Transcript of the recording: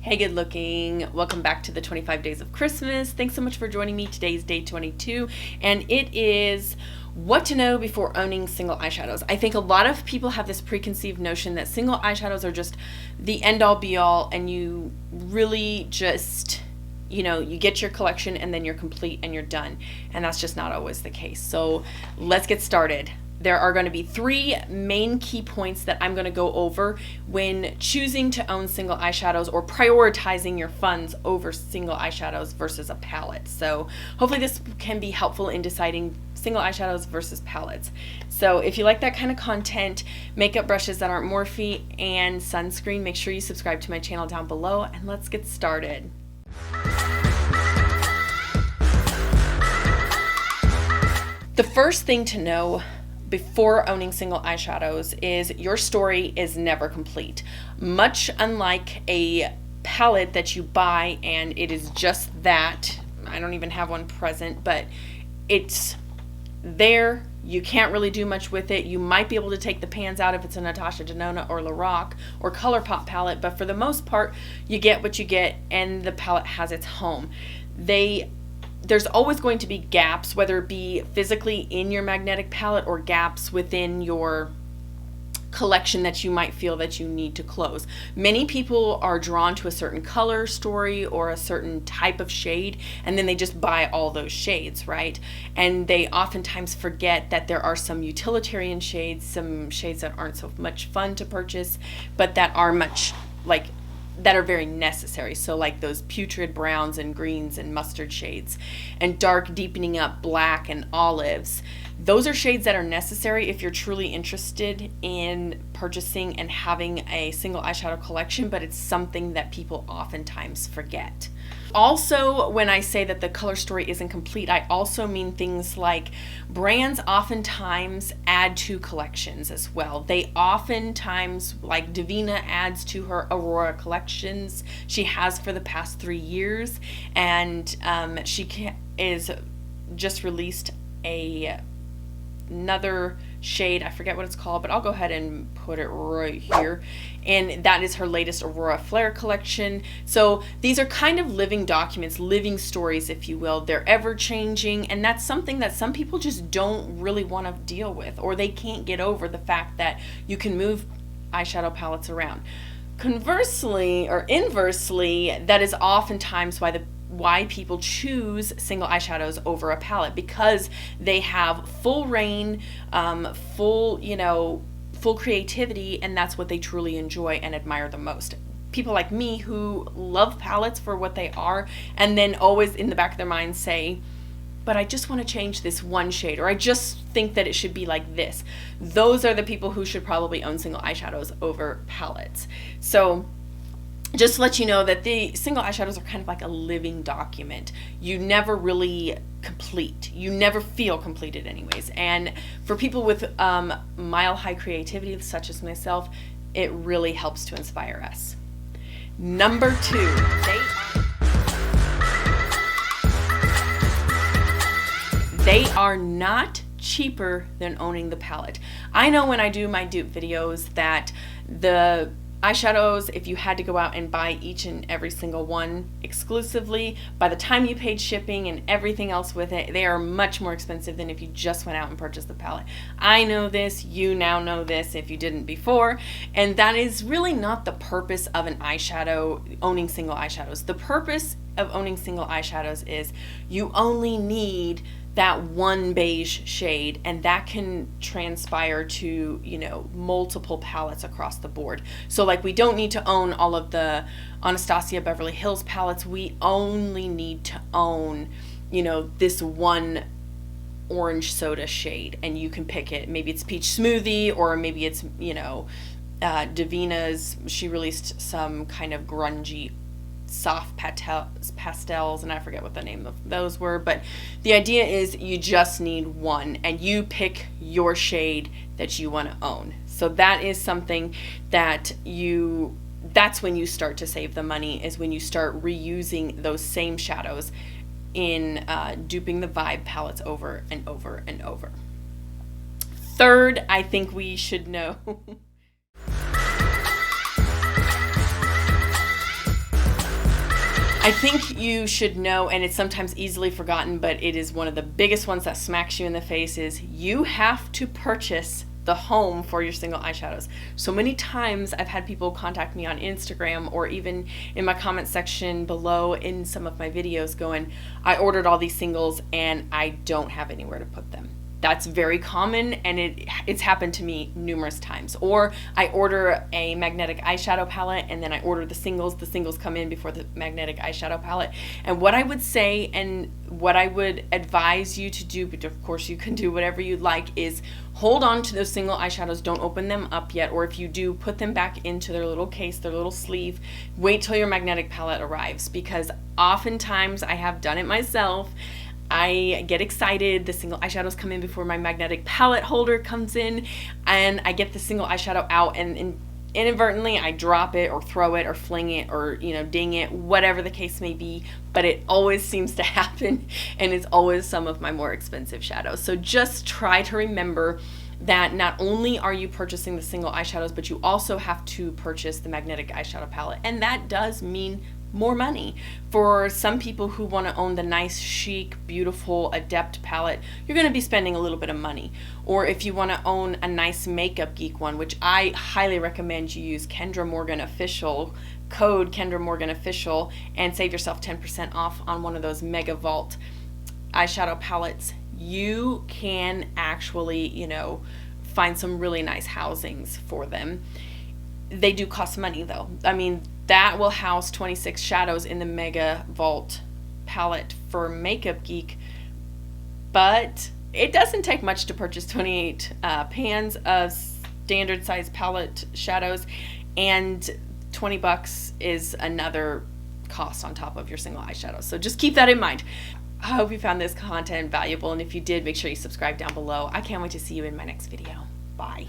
Hey, good looking. Welcome back to the 25 Days of Christmas. Thanks so much for joining me. Today's day 22, and it is what to know before owning single eyeshadows. I think a lot of people have this preconceived notion that single eyeshadows are just the end all be all, and you really just, you get your collection and then you're complete and you're done. And that's just not always the case. So let's get started. There are going to be three main key points that I'm going to go over when choosing to own single eyeshadows or prioritizing your funds over single eyeshadows versus a palette. So hopefully this can be helpful in deciding single eyeshadows versus palettes. So if you like that kind of content, makeup brushes that aren't Morphe, and sunscreen, make sure you subscribe to my channel down below, and let's get started. The first thing to know before owning single eyeshadows is your story is never complete. Much unlike a palette that you buy and it is just that, I don't even have one present, but it's there, you can't really do much with it. You might be able to take the pans out if it's a Natasha Denona or Lorac or ColourPop palette, but for the most part, you get what you get and the palette has its home. There's always going to be gaps, whether it be physically in your magnetic palette or gaps within your collection that you might feel that you need to close. Many people are drawn to a certain color story or a certain type of shade, and then they just buy all those shades, right? And they oftentimes forget that there are some utilitarian shades, some shades that aren't so much fun to purchase, but that are that are very necessary. So like those putrid browns and greens and mustard shades, and dark deepening up black and olives. Those are shades that are necessary if you're truly interested in purchasing and having a single eyeshadow collection, but it's something that people oftentimes forget. Also, when I say that the color story isn't complete, I also mean things like brands oftentimes add to collections as well. They oftentimes, like Davina adds to her Aurora collections. She has for the past 3 years, and is just released another shade. I forget what it's called, but I'll go ahead and put it right here. And that is her latest Aurora Flare collection. So these are kind of living documents, living stories, if you will. They're ever changing, and that's something that some people just don't really want to deal with, or they can't get over the fact that you can move eyeshadow palettes around. Conversely, or inversely, that is oftentimes why people choose single eyeshadows over a palette, because they have full reign, full creativity, and that's what they truly enjoy and admire the most. People like me who love palettes for what they are, and then always in the back of their mind say, but I just want to change this one shade, or I just think that it should be like this. Those are the people who should probably own single eyeshadows over palettes. So just to let you know that the single eyeshadows are kind of like a living document. You never really complete. You never feel completed anyways. And for people with mile high creativity, such as myself, it really helps to inspire us. Number 2, they are not cheaper than owning the palette. I know when I do my dupe videos that the eyeshadows, if you had to go out and buy each and every single one exclusively, by the time you paid shipping and everything else with it, they are much more expensive than if you just went out and purchased the palette. I know this, you now know this if you didn't before, and that is really not the purpose of an eyeshadow, owning single eyeshadows. The purpose of owning single eyeshadows is you only need that one beige shade, and that can transpire to, multiple palettes across the board. So like, we don't need to own all of the Anastasia Beverly Hills palettes. We only need to own, this one orange soda shade, and you can pick it. Maybe it's peach smoothie, or maybe it's, Davina's, she released some kind of grungy soft pastels, and I forget what the name of those were, but the idea is you just need one, and you pick your shade that you want to own. So that is something that that's when you start to save the money, is when you start reusing those same shadows in duping the Vibe palettes over and over and over. Third, I think we should know I think you should know, and it's sometimes easily forgotten, but it is one of the biggest ones that smacks you in the face, is you have to purchase the home for your single eyeshadows. So many times I've had people contact me on Instagram or even in my comment section below in some of my videos going, I ordered all these singles and I don't have anywhere to put them. That's very common, and it's happened to me numerous times. Or I order a magnetic eyeshadow palette and then I order the singles come in before the magnetic eyeshadow palette. And what I would say and what I would advise you to do, but of course you can do whatever you'd like, is hold on to those single eyeshadows, don't open them up yet, or if you do, put them back into their little case, their little sleeve. Wait till your magnetic palette arrives, because oftentimes I have done it myself. I get excited, the single eyeshadows come in before my magnetic palette holder comes in, and I get the single eyeshadow out, and inadvertently I drop it or throw it or fling it or ding it, whatever the case may be, but it always seems to happen, and it's always some of my more expensive shadows. So just try to remember that not only are you purchasing the single eyeshadows, but you also have to purchase the magnetic eyeshadow palette, and that does mean more money. For some people who want to own the nice, chic, beautiful Adept palette, you're going to be spending a little bit of money. Or if you want to own a nice Makeup Geek one, which I highly recommend you use Kendra Morgan Official, code Kendra Morgan Official, and save yourself 10% off on one of those Mega Vault eyeshadow palettes, you can actually, find some really nice housings for them. They do cost money though. I mean, that will house 26 shadows in the Mega Vault palette for Makeup Geek, but it doesn't take much to purchase 28 pans of standard size palette shadows, and $20 is another cost on top of your single eyeshadow. So just keep that in mind. I hope you found this content valuable, and if you did, make sure you subscribe down below. I can't wait to see you in my next video. Bye.